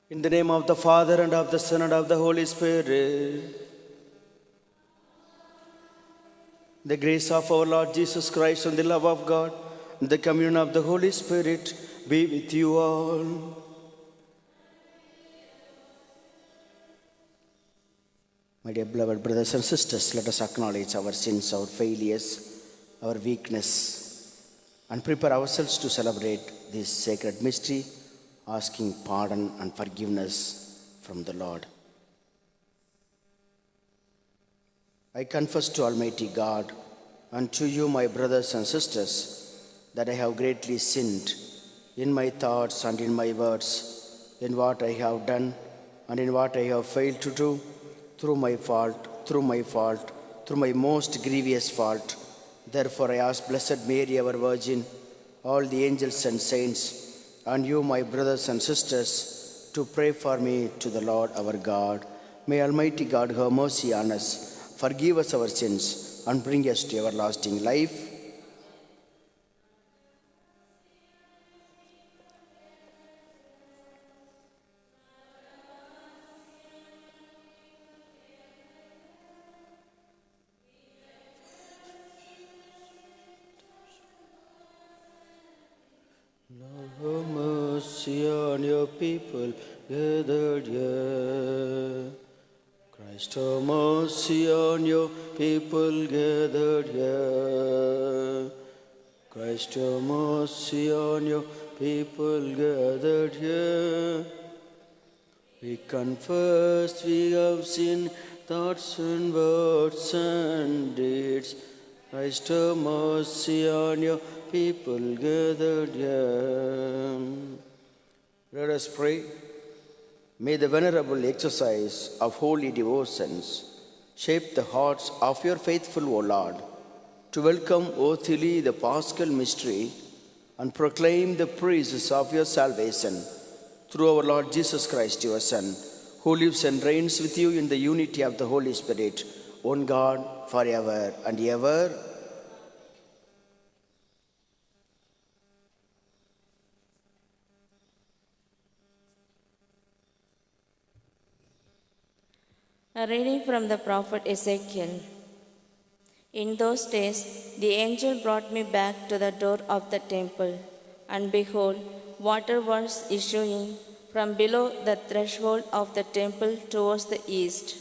In the name of the Father, and of the Son, and of the Holy Spirit. The grace of our Lord Jesus Christ and the love of God and the communion of the Holy Spirit be with you all. My dear beloved brothers and sisters, let us acknowledge our sins, our failures, our weakness, and prepare ourselves to celebrate this sacred mystery, asking pardon and forgiveness from the Lord. I confess to Almighty God and to you, my brothers and sisters, that I have greatly sinned in my thoughts and in my words, in what I have done and in what I have failed to do, through my most grievous fault. Therefore I ask Blessed Mary, our Virgin, all the angels and saints, and you, my brothers and sisters, to pray for me to the Lord our God. May Almighty God have mercy on us, forgive us our sins, and bring us to everlasting life. Have mercy on your people gathered here. Christ, have mercy on your people gathered here. Christ, have mercy on your people gathered here. We confess we have sinned, thoughts and words and deeds. Christ, have mercy on your people gathered here. Let us pray. May the venerable exercise of holy devotions shape the hearts of your faithful, O Lord, to welcome worthily the Paschal mystery and proclaim the praises of your salvation through our Lord Jesus Christ, your Son, who lives and reigns with you in the unity of the Holy Spirit, one God, forever and ever. A reading from the prophet Ezekiel. In those days, the angel brought me back to the door of the temple, and behold, water was issuing from below the threshold of the temple towards the east.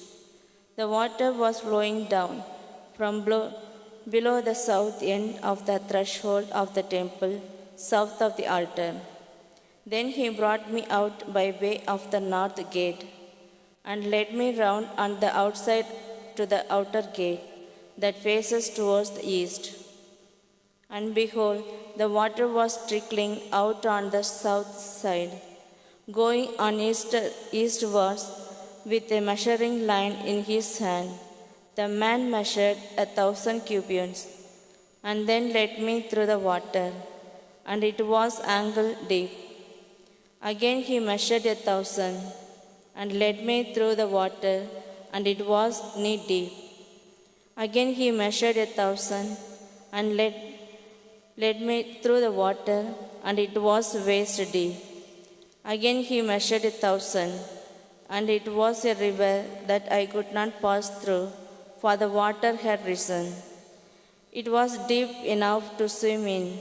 The water was flowing down from below the south end of the threshold of the temple, south of the altar. Then he brought me out by way of the north gate, and led me round on the outside to the outer gate that faces towards the east. And behold, the water was trickling out on the south side, going on eastwards with a measuring line in his hand. The man measured 1,000 cubits, and then led me through the water, and it was ankle deep. Again he measured 1,000, and led me through the water, and it was knee deep. Again he measured 1,000, and led me through the water, and it was waist deep. Again he measured 1,000, and it was a river that I could not pass through, for the water had risen. It was deep enough to swim in,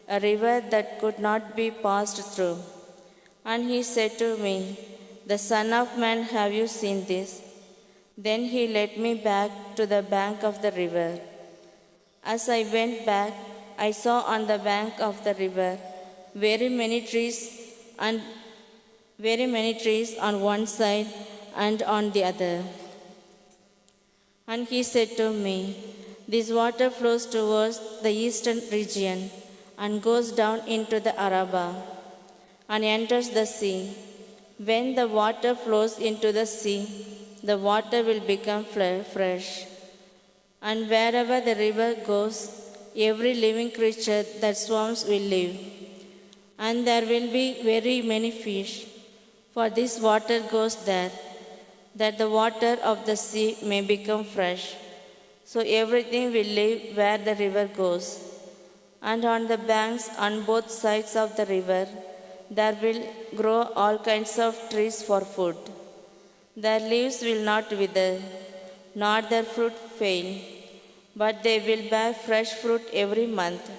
a river that could not be passed through. And he said to me, "The Son of Man, have you seen this?" Then he led me back to the bank of the river. As I went back, I saw on the bank of the river very many trees on one side and on the other. And he said to me, "This water flows towards the eastern region and goes down into the Arabah and enters the sea. When the water flows into the sea, the water will become fresh. And wherever the river goes, every living creature that swims will live. And there will be very many fish, for this water goes there, that the water of the sea may become fresh. So everything will live where the river goes. And on the banks on both sides of the river, There will grow all kinds of trees for food. Their leaves will not wither, nor their fruit fail, but they will bear fresh fruit every month,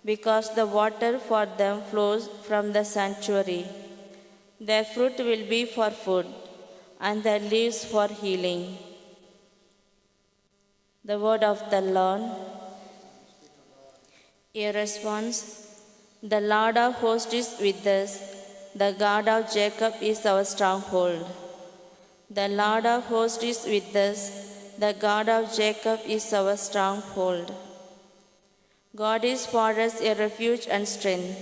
because the water for them flows from the sanctuary. Their fruit will be for food, and their leaves for healing. The word of the Lord. A response. The Lord of hosts is with us. The God of Jacob is our stronghold. The Lord of hosts is with us. The God of Jacob is our stronghold. God is for us a refuge and strength,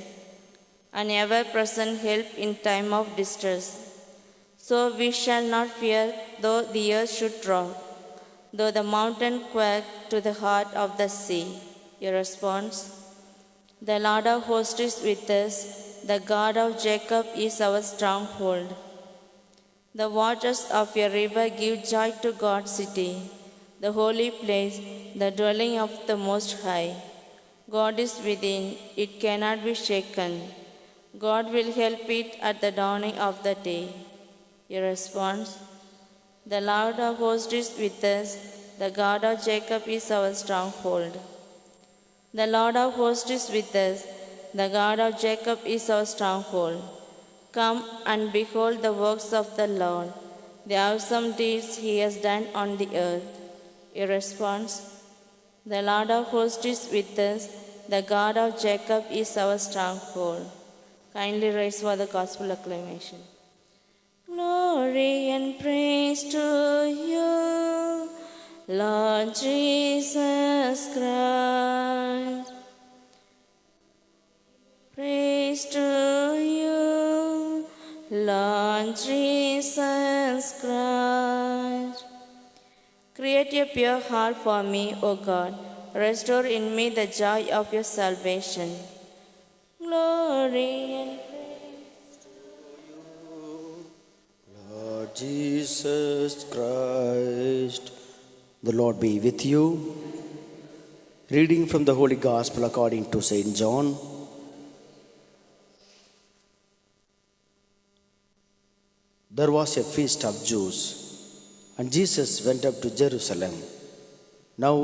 an ever-present help in time of distress. So we shall not fear, though the earth should rock, though the mountain quake to the heart of the sea. Your response. The Lord of hosts is with us. The God of Jacob is our stronghold. The waters of your river give joy to God's city, the holy place, the dwelling of the Most High. God is within, it cannot be shaken. God will help it at the dawning of the day. Your response. The Lord of hosts is with us. The God of Jacob is our stronghold. The Lord of hosts is with us. The God of Jacob is our stronghold. Come and behold the works of the Lord, the awesome deeds he has done on the earth. A response. The Lord of hosts is with us. The God of Jacob is our stronghold. Kindly rise for the gospel acclamation. Glory and praise to you, Lord Jesus Christ. Praise to you, Lord Jesus Christ. Create a pure heart for me, O God. Restore in me the joy of your salvation. Glory and Lord Jesus Christ. The Lord be with you. Reading from the Holy Gospel according to St. John. There was a feast of Jews, and Jesus went up to Jerusalem. Now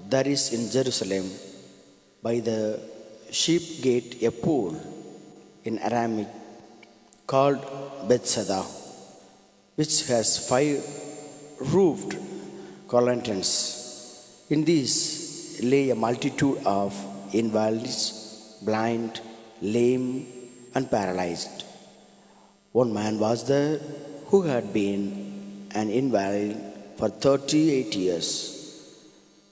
there is in Jerusalem by the sheep gate a pool in Aramaic called Bethesda, which has 5 roofed colonnades. In these lay a multitude of invalids, blind, lame, and paralyzed. One man was there who had been an invalid for 38 years.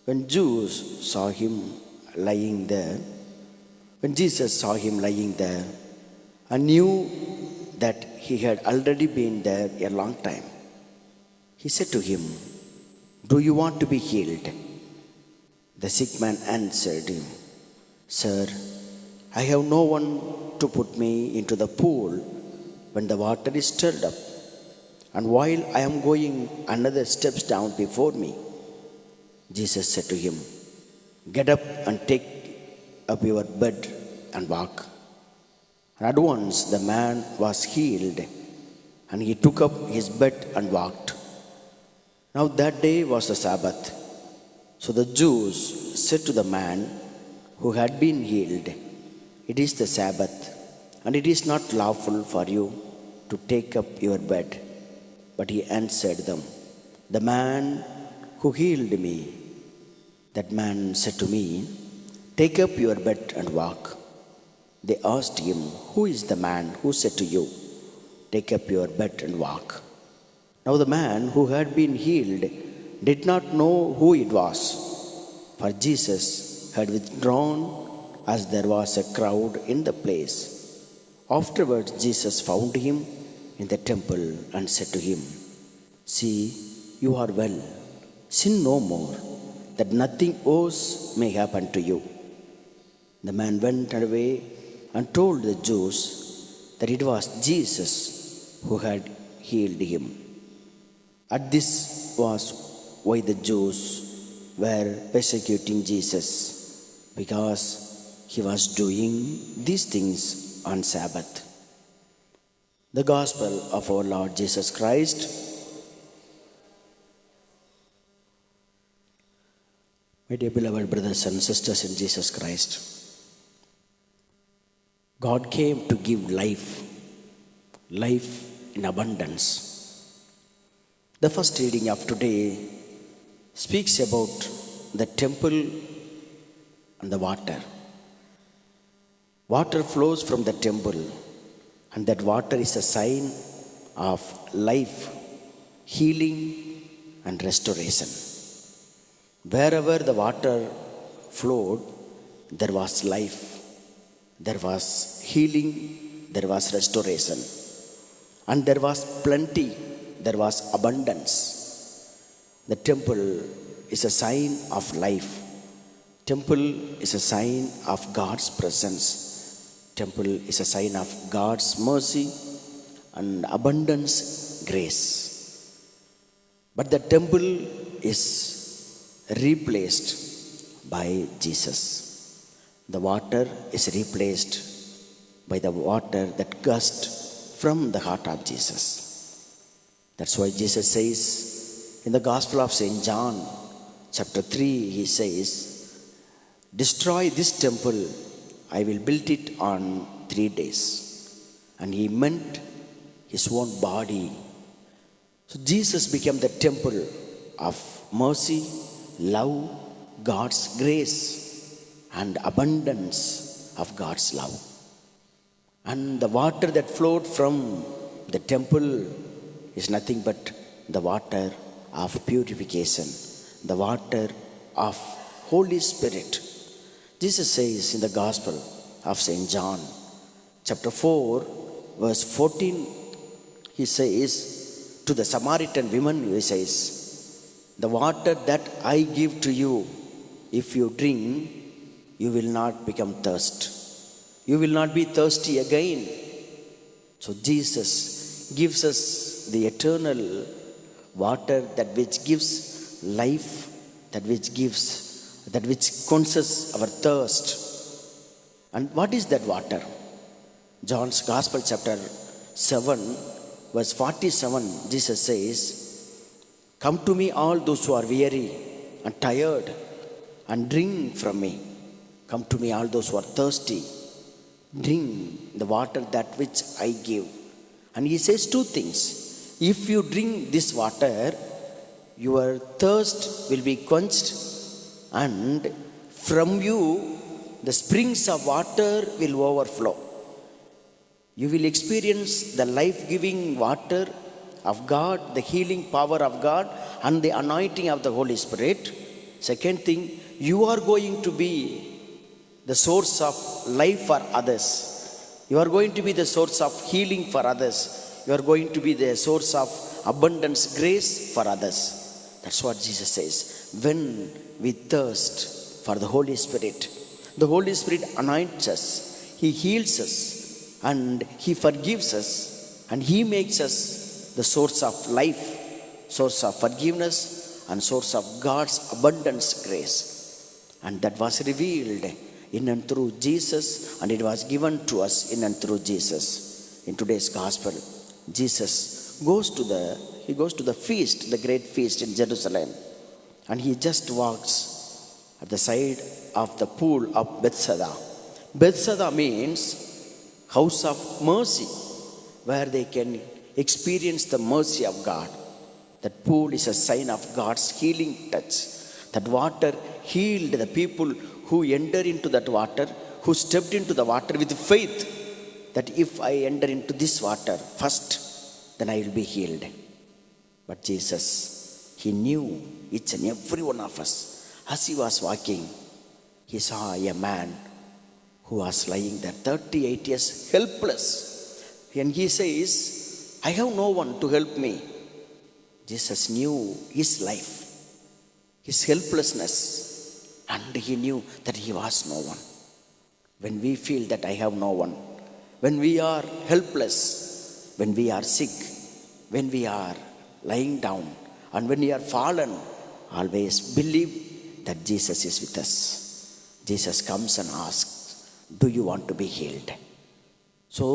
When Jesus saw him lying there, and knew that he had already been there a long time, he said to him, "Do you want to be healed?" The sick man answered him, "Sir, I have no one to put me into the pool when the water is stirred up, and while I am going, another steps down before me." Jesus said to him, "Get up and take up your bed and walk." And at once the man was healed, and he took up his bed and walked. Now that day was the Sabbath. So the Jews said to the man who had been healed, "It is the Sabbath, and it is not lawful for you to take up your bed." But he answered them, "The man who healed me, that man said to me, 'Take up your bed and walk.'" They asked him, "Who is the man who said to you, 'Take up your bed and walk'?" Now the man who had been healed did not know who it was, for Jesus had withdrawn as there was a crowd in the place. Afterwards Jesus found him in the temple and said to him, "See, you are well. Sin no more, that nothing worse may happen to you." The man went away and told the Jews that it was Jesus who had healed him. At this was why the Jews were persecuting Jesus, because he was doing these things on Sabbath. The Gospel of our Lord Jesus Christ. My dear beloved brothers and sisters in Jesus Christ, God came to give life in abundance. The first reading of today speaks about the temple and the water. Water flows from the temple, and that water is a sign of life, healing, and restoration. Wherever the water flowed, there was life, there was healing, there was restoration, and there was plenty, there was abundance. The temple is a sign of life. Temple is a sign of God's presence. Temple is a sign of God's mercy and abundance grace. But the temple is replaced by Jesus. The water is replaced by the water that gushed from the heart of Jesus. That's why Jesus says in the Gospel of St. John, chapter 3, he says, "Destroy this temple, I will build it on 3 days." And he meant his own body. So Jesus became the temple of mercy, love, God's grace, and abundance of God's love. And the water that flowed from the temple is nothing but the water of purification, the water of Holy Spirit. Jesus says in the Gospel of St. John, chapter 4, verse 14, he says to the Samaritan woman, he says, "The water that I give to you, if you drink, you will not become thirst. You will not be thirsty again." So Jesus gives us the eternal water, that which gives life, that which quenches our thirst. And what is that water? John's Gospel, chapter 7, verse 47, Jesus says, "Come to me, all those who are weary and tired, and drink from me. Come to me, all those who are thirsty. Drink the water that which I give." And he says two things. If you drink this water, your thirst will be quenched, and from you the springs of water will overflow. You will experience the life-giving water of God, the healing power of God, and the anointing of the Holy Spirit. Second thing, you are going to be the source of life for others. You are going to be the source of healing for others. You are going to be the source of abundance grace for others. That's what Jesus says. When we thirst for the Holy Spirit, the Holy Spirit anoints us, He heals us, and He forgives us, and He makes us the source of life, source of forgiveness, and source of God's abundance grace. And that was revealed in and through Jesus, and it was given to us in and through Jesus. In today's Gospel, Jesus goes to the feast, the great feast in Jerusalem, and he just walks at the side of the pool of Bethesda. Bethesda means house of mercy, where they can experience the mercy of God. That pool is a sign of God's healing touch. That water healed the people who enter into that water, who stepped into the water with faith, that if I enter into this water first, then I will be healed. But Jesus, He knew each and every one of us. As He was walking, He saw a man who was lying there 38 years helpless. And he says, "I have no one to help me." Jesus knew his life, his helplessness, and he knew that he was no one. When we feel that I have no one, when we are helpless, when we are sick, when we are lying down, and when we are fallen, always believe that Jesus is with us. Jesus comes and asks, "Do you want to be healed? So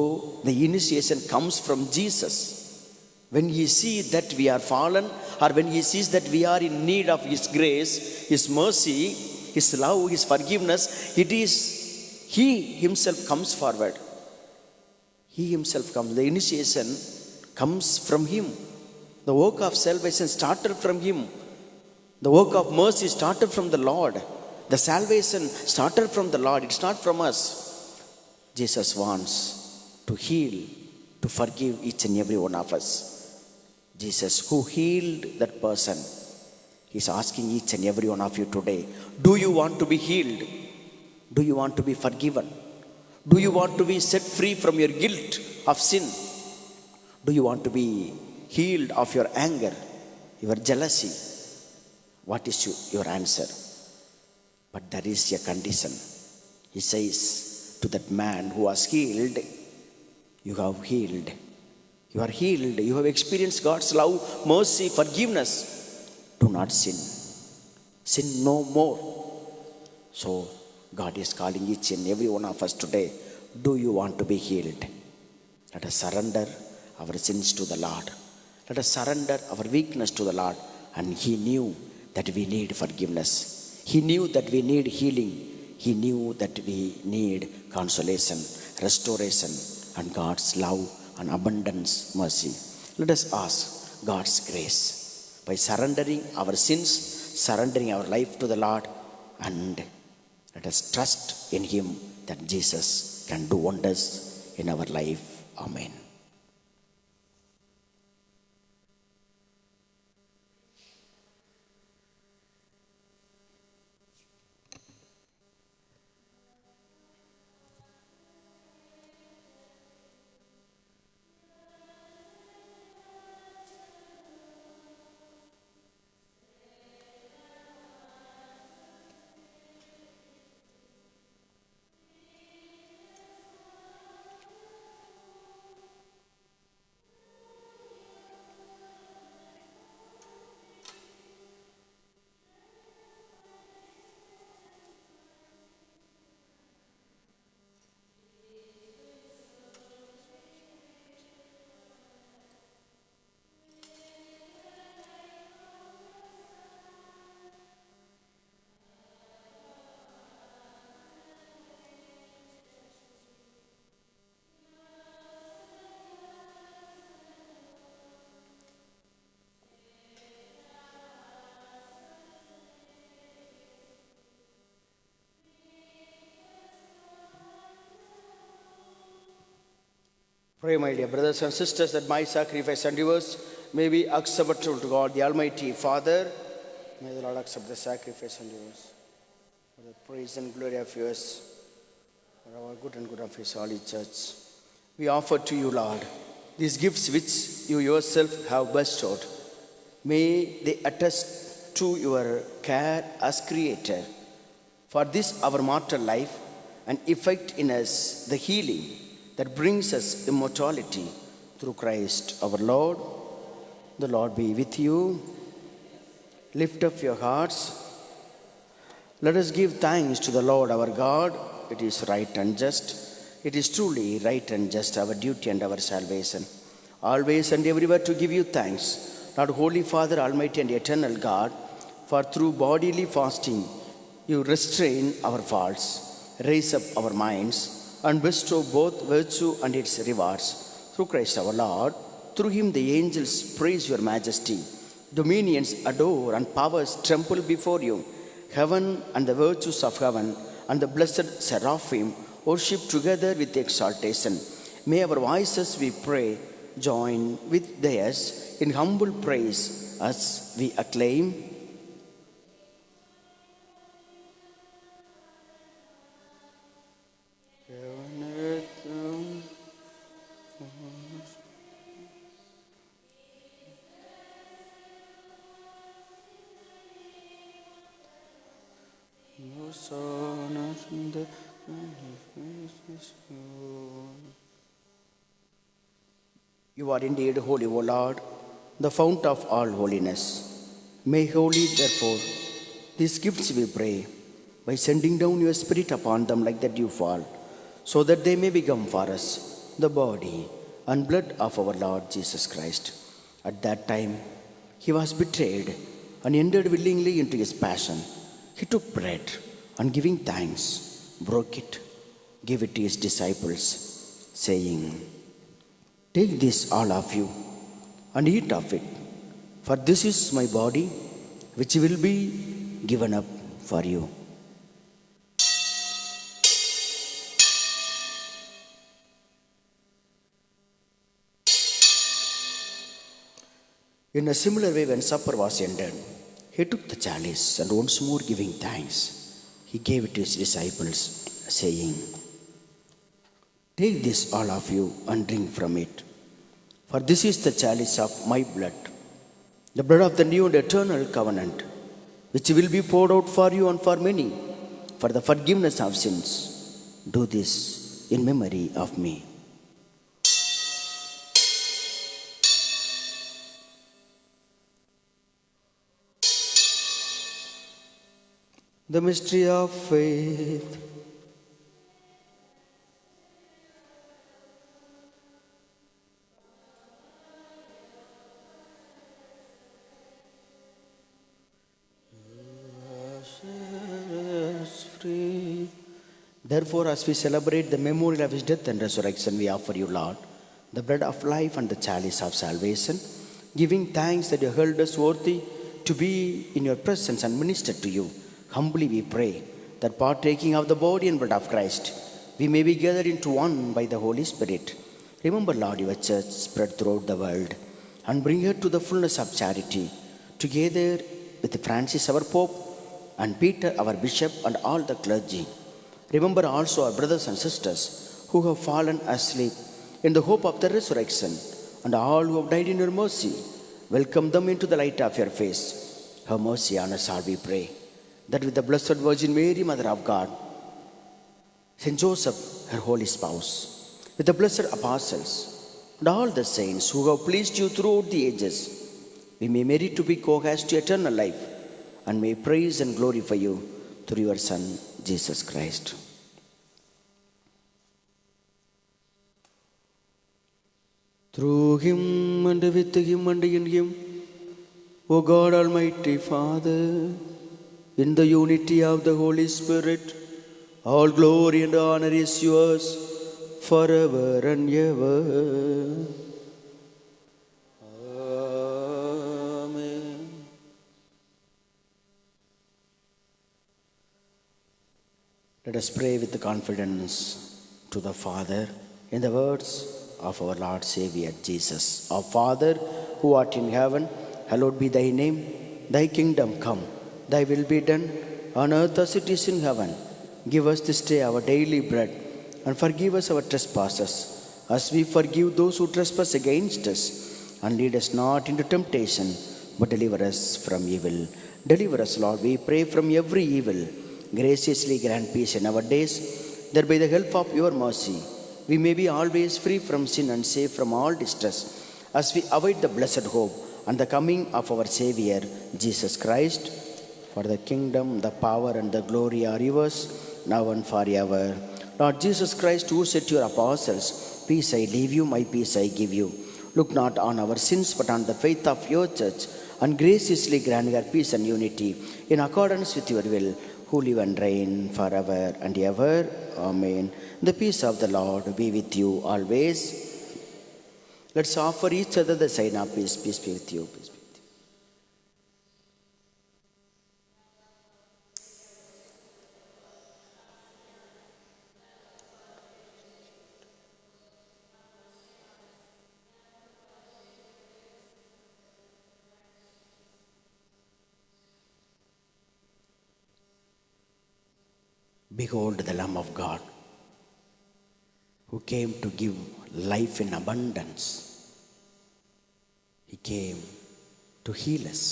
the initiation comes from Jesus. When he sees that we are fallen, or when he sees that we are in need of his grace, his mercy, his love, his forgiveness, it is he himself comes forward. He himself comes. The initiation comes from him. The work of salvation started from him. The work of mercy started from the Lord. The salvation started from the Lord. It's not from us. Jesus wants to heal, to forgive each and every one of us. Jesus, who healed that person, is asking each and every one of you today, do you want to be healed? Do you want to be forgiven? Do you want to be set free from your guilt of sin? Do you want to be healed of your anger, your jealousy? What is your answer? But there is a condition. He says to that man who was healed, you have healed. You are healed. You have experienced God's love, mercy, forgiveness. Do not sin. Sin no more. So God is calling each and every one of us today. Do you want to be healed? Let us surrender our sins to the Lord. Let us surrender our weakness to the Lord. And he knew that we need forgiveness. He knew that we need healing. He knew that we need consolation, restoration, and God's love and abundance mercy. Let us ask God's grace by surrendering our sins, surrendering our life to the Lord, and let us trust in him that Jesus can do wonders in our life. Amen. Pray, my dear brothers and sisters, that my sacrifice and yours may be acceptable to God, the Almighty Father. May the Lord accept the sacrifice and yours for the praise and glory of yours, for our good and good of His Holy Church. We offer to you, Lord, these gifts which you yourself have bestowed. May they attest to your care as Creator for this our mortal life, and effect in us the healing that brings us immortality through Christ our Lord. The Lord be with you. Lift up your hearts. Let us give thanks to the Lord our God. It is right and just. It is truly right and just, our duty and our salvation, always and everywhere to give you thanks, Lord, Holy Father, Almighty and eternal God, for through bodily fasting you restrain our faults, raise up our minds, and bestow both virtue and its rewards. Through Christ our Lord, through him the angels praise your majesty, dominions adore, and powers tremble before you. Heaven and the virtues of heaven and the blessed seraphim worship together with exaltation. May our voices, we pray, join with theirs in humble praise as we acclaim. You are indeed holy, O Lord, the fount of all holiness. May holy, therefore, these gifts we pray, by sending down your Spirit upon them like the dewfall, so that they may become for us the body and blood of our Lord Jesus Christ. At that time, he was betrayed and entered willingly into his passion. He took bread and giving thanks, broke it, gave it to his disciples, saying, "Take this, all of you, and eat of it, for this is my body, which will be given up for you." In a similar way, when supper was ended, he took the chalice and once more giving thanks, he gave it to his disciples, saying, "Take this, all of you, and drink from it. For this is the chalice of my blood, the blood of the new and eternal covenant, which will be poured out for you and for many, for the forgiveness of sins. Do this in memory of me." The mystery of faith. Free. Therefore, as we celebrate the memorial of his death and resurrection, we offer you, Lord, the bread of life and the chalice of salvation, giving thanks that you held us worthy to be in your presence and minister to you. Humbly we pray that partaking of the body and blood of Christ, we may be gathered into one by the Holy Spirit. Remember, Lord, your church spread throughout the world and bring her to the fullness of charity, together with Francis, our Pope, and Peter, our Bishop, and all the clergy. Remember also our brothers and sisters who have fallen asleep in the hope of the resurrection, and all who have died in your mercy. Welcome them into the light of your face. Have mercy on us all, we pray, that with the Blessed Virgin Mary, Mother of God, Saint Joseph, her holy spouse, with the blessed apostles, and all the saints who have pleased you throughout the ages, we may merit to be co-heirs to eternal life, and may praise and glorify you through your Son, Jesus Christ. Through him, and with him, and in him, O God, Almighty Father, in the unity of the Holy Spirit, all glory and honor is yours forever and ever. Amen. Let us pray with confidence to the Father in the words of our Lord Savior Jesus. Our Father, who art in heaven, hallowed be thy name. Thy kingdom come, thy will be done, on earth as it is in heaven. Give us this day our daily bread, and forgive us our trespasses, as we forgive those who trespass against us. And lead us not into temptation, but deliver us from evil. Deliver us, Lord, we pray, from every evil. Graciously grant peace in our days, that by the help of your mercy, we may be always free from sin and safe from all distress, as we await the blessed hope and the coming of our Savior, Jesus Christ. For the kingdom, the power, and the glory are yours, now and forever. Lord Jesus Christ, who said to your apostles, "Peace I leave you, my peace I give you," look not on our sins, but on the faith of your church, and graciously grant her peace and unity, in accordance with your will, who live and reign forever and ever. Amen. The peace of the Lord be with you always. Let's offer each other the sign of peace. Peace be with you. Peace be with you. Behold the Lamb of God, who came to give life in abundance. He came to heal us,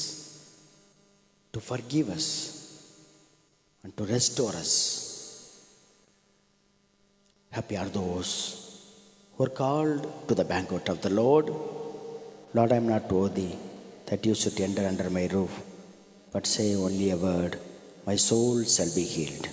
to forgive us, and to restore us. Happy are those who are called to the banquet of the Lord. Lord, I am not worthy that you should enter under my roof, but say only a word, my soul shall be healed.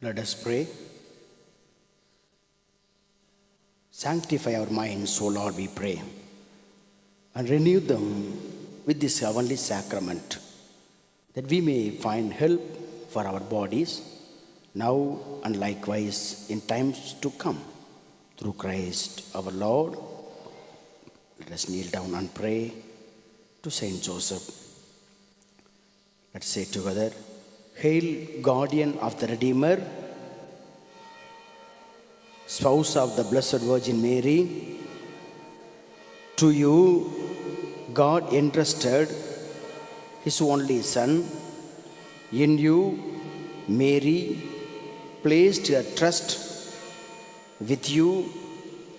Let us pray. Sanctify our minds, O Lord, we pray, and renew them with this heavenly sacrament, that we may find help for our bodies now and likewise in times to come. Through Christ our Lord. Let us kneel down and pray to Saint Joseph. Let's say together, Hail, guardian of the Redeemer, spouse of the Blessed Virgin Mary. To you God entrusted His only Son. In you Mary placed her trust. With you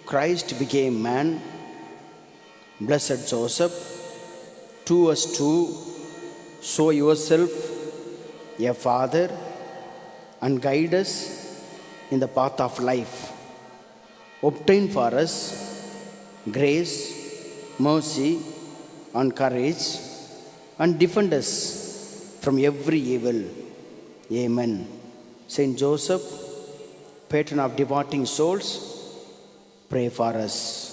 Christ became man. Blessed Joseph, to us too, show yourself a father and guide us in the path of life. Obtain for us grace, mercy, and courage, and defend us from every evil. Amen. Saint Joseph, patron of departing souls, pray for us.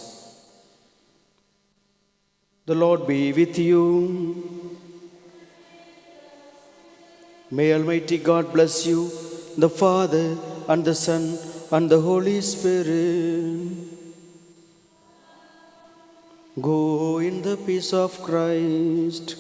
The Lord be with you. May Almighty God bless you, the Father, and the Son, and the Holy Spirit. Go in the peace of Christ.